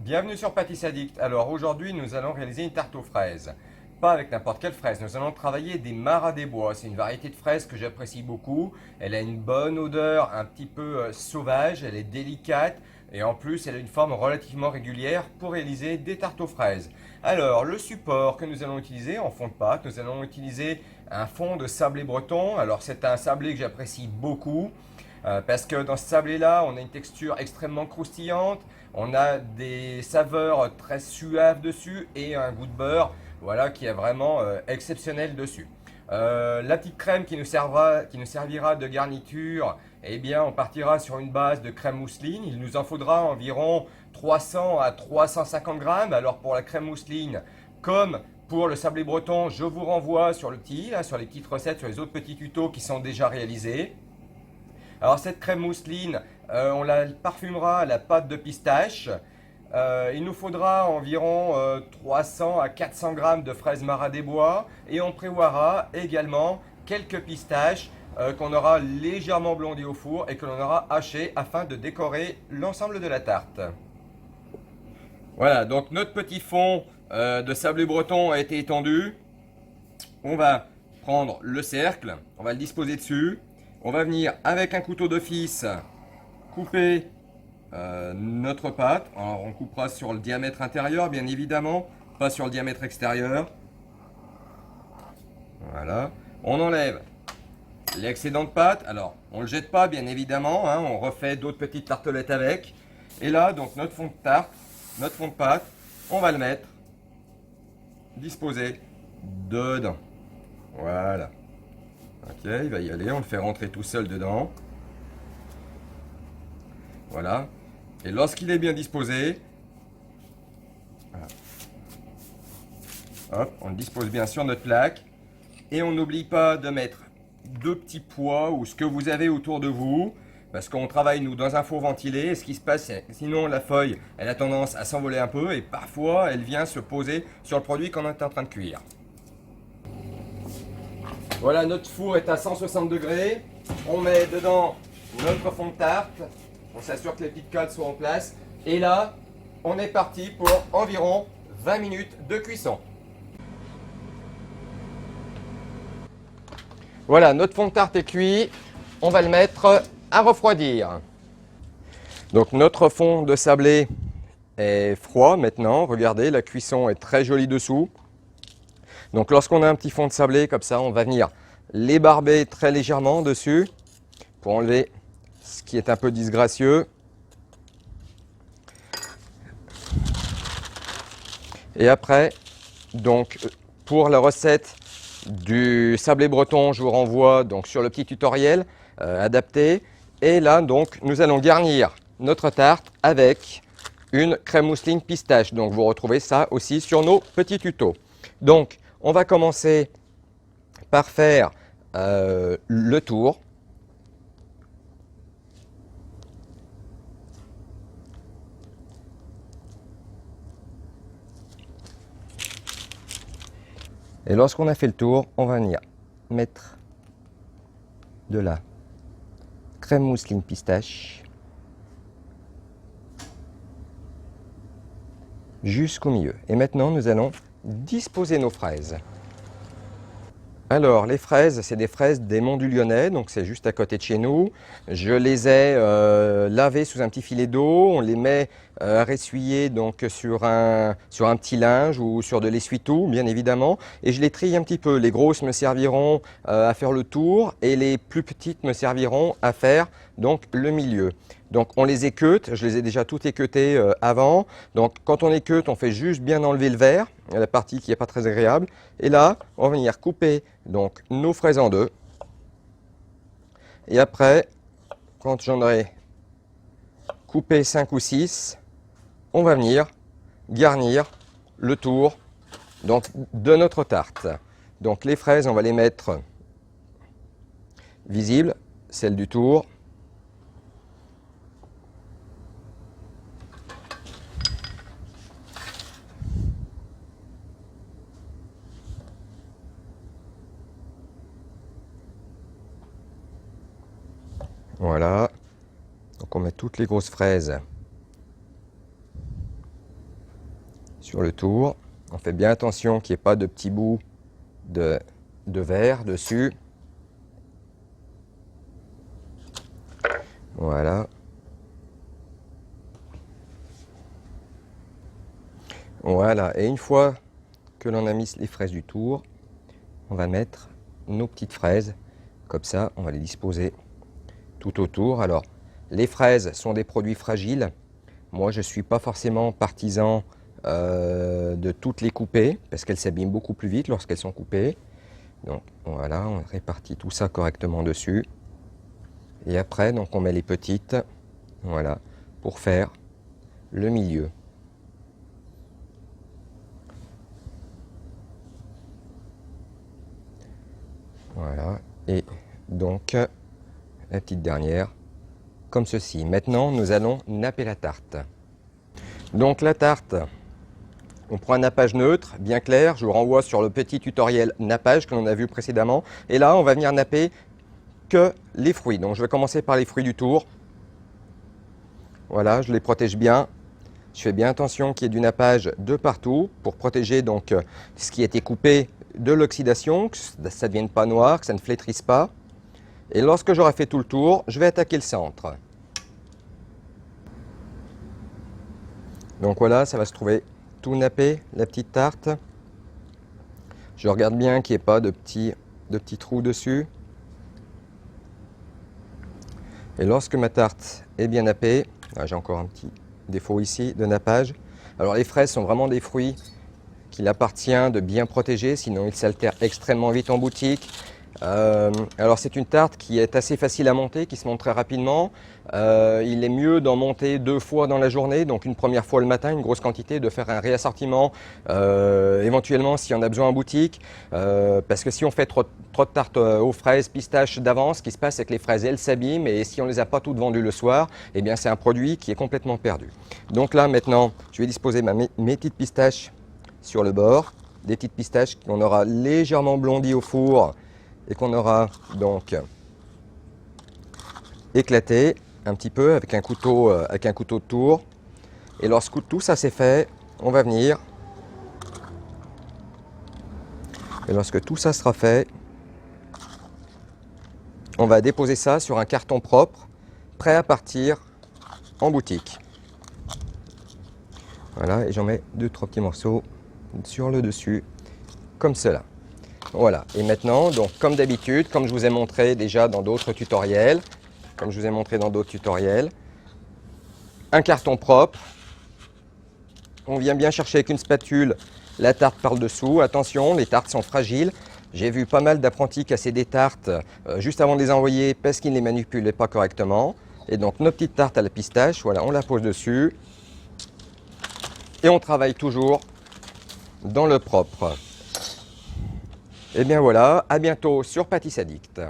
Bienvenue sur Pâtisses Addict. Alors aujourd'hui, nous allons réaliser une tarte aux fraises. Pas avec n'importe quelle fraise, nous allons travailler des maras des bois. C'est une variété de fraises que j'apprécie beaucoup. Elle a une bonne odeur, un petit peu sauvage, elle est délicate et en plus elle a une forme relativement régulière pour réaliser des tartes aux fraises. Alors le support que nous allons utiliser en fond de pâte, nous allons utiliser un fond de sablé breton. Alors c'est un sablé que j'apprécie beaucoup. Parce que dans ce sablé-là, on a une texture extrêmement croustillante, on a des saveurs très suaves dessus et un goût de beurre, voilà, qui est vraiment exceptionnel dessus. La petite crème qui nous servira de garniture, eh bien, on partira sur une base de crème mousseline. Il nous en faudra environ 300 à 350 grammes. Alors pour la crème mousseline, comme pour le sablé breton, je vous renvoie sur sur les petites recettes, sur les autres petits tutos qui sont déjà réalisés. Alors cette crème mousseline, on la parfumera à la pâte de pistache. Il nous faudra environ 300 à 400 grammes de fraises Marat des Bois et on prévoira également quelques pistaches qu'on aura légèrement blondies au four et que l'on aura hachées afin de décorer l'ensemble de la tarte. Voilà, donc notre petit fond de sablé breton a été étendu. On va prendre le cercle, on va le disposer dessus. On va venir avec un couteau d'office couper notre pâte. Alors on coupera sur le diamètre intérieur bien évidemment, pas sur le diamètre extérieur. Voilà. On enlève l'excédent de pâte. Alors on ne le jette pas bien évidemment, hein, on refait d'autres petites tartelettes avec. Et là donc notre fond de tarte, notre fond de pâte, on va le mettre disposé dedans. Voilà. Ok, il va y aller, on le fait rentrer tout seul dedans. Voilà. Et lorsqu'il est bien disposé, voilà. Hop, on le dispose bien sur notre plaque. Et on n'oublie pas de mettre deux petits pois ou ce que vous avez autour de vous. Parce qu'on travaille nous dans un four ventilé. Et ce qui se passe, sinon la feuille, elle a tendance à s'envoler un peu. Et parfois, elle vient se poser sur le produit qu'on est en train de cuire. Voilà, notre four est à 160 degrés. On met dedans notre fond de tarte. On s'assure que les petites cales soient en place. Et là, on est parti pour environ 20 minutes de cuisson. Voilà, notre fond de tarte est cuit. On va le mettre à refroidir. Donc notre fond de sablé est froid maintenant. Regardez, la cuisson est très jolie dessous. Donc lorsqu'on a un petit fond de sablé comme ça, on va venir l'ébarber très légèrement dessus pour enlever ce qui est un peu disgracieux. Et après, donc pour la recette du sablé breton, je vous renvoie donc sur le petit tutoriel adapté. Et là donc nous allons garnir notre tarte avec une crème mousseline pistache. Donc vous retrouvez ça aussi sur nos petits tutos. Donc on va commencer par faire le tour. Et lorsqu'on a fait le tour, on va venir mettre de la crème mousseline pistache jusqu'au milieu. Et maintenant, nous allons disposer nos fraises. Alors, les fraises, c'est des fraises des Monts du Lyonnais, donc c'est juste à côté de chez nous. Je les ai lavées sous un petit filet d'eau. On les met à ressuyer donc sur un petit linge ou sur de l'essuie-tout, bien évidemment. Et je les trie un petit peu. Les grosses me serviront à faire le tour et les plus petites me serviront à faire donc le milieu. Donc on les équeute, je les ai déjà toutes équeutées avant. Donc quand on équeute, on fait juste bien enlever le verre, la partie qui n'est pas très agréable. Et là, on va venir couper donc nos fraises en deux. Et après, quand j'en aurai coupé 5 ou 6, on va venir garnir le tour donc, de notre tarte. Donc les fraises, on va les mettre visibles, celles du tour. Voilà, donc on met toutes les grosses fraises sur le tour. On fait bien attention qu'il n'y ait pas de petits bouts de verre dessus. Voilà. Voilà, et une fois que l'on a mis les fraises du tour, on va mettre nos petites fraises. Comme ça, on va les disposer tout autour. Alors, les fraises sont des produits fragiles. Moi, je ne suis pas forcément partisan de toutes les couper, parce qu'elles s'abîment beaucoup plus vite lorsqu'elles sont coupées. Donc voilà, on répartit tout ça correctement dessus. Et après, donc on met les petites, voilà, pour faire le milieu. Voilà, et donc la petite dernière, comme ceci. Maintenant, nous allons napper la tarte. Donc la tarte, on prend un nappage neutre, bien clair. Je vous renvoie sur le petit tutoriel nappage que l'on a vu précédemment. Et là, on va venir napper que les fruits. Donc je vais commencer par les fruits du tour. Voilà, je les protège bien. Je fais bien attention qu'il y ait du nappage de partout pour protéger donc ce qui a été coupé de l'oxydation, que ça ne devienne pas noir, que ça ne flétrisse pas. Et lorsque j'aurai fait tout le tour, je vais attaquer le centre. Donc voilà, ça va se trouver tout nappé, la petite tarte. Je regarde bien qu'il n'y ait pas de petits trous dessus. Et lorsque ma tarte est bien nappée, j'ai encore un petit défaut ici de nappage. Alors les fraises sont vraiment des fruits qu'il appartient de bien protéger, sinon ils s'altèrent extrêmement vite en boutique. Alors c'est une tarte qui est assez facile à monter, qui se monte très rapidement. Il est mieux d'en monter 2 fois dans la journée, donc une première fois le matin, une grosse quantité, de faire un réassortiment, éventuellement s'il y en a besoin en boutique. Parce que si on fait trop de tartes aux fraises, pistaches d'avance, ce qui se passe c'est que les fraises elles s'abîment et si on ne les a pas toutes vendues le soir, eh bien c'est un produit qui est complètement perdu. Donc là maintenant, je vais disposer mes petites pistaches sur le bord, des petites pistaches qu'on aura légèrement blondies au four et qu'on aura donc éclaté un petit peu avec un couteau de tour. Et lorsque tout ça c'est fait, on va venir, et lorsque tout ça sera fait, on va déposer ça sur un carton propre, prêt à partir en boutique. Voilà, et j'en mets 2-3 petits morceaux sur le dessus, comme cela. Voilà, et maintenant, donc comme d'habitude, comme je vous ai montré déjà dans d'autres tutoriels, un carton propre. On vient bien chercher avec une spatule la tarte par le dessous. Attention, les tartes sont fragiles. J'ai vu pas mal d'apprentis casser des tartes juste avant de les envoyer parce qu'ils ne les manipulaient pas correctement. Et donc nos petites tartes à la pistache, voilà, on la pose dessus. Et on travaille toujours dans le propre. Et bien voilà, à bientôt sur Pâtisses Addict.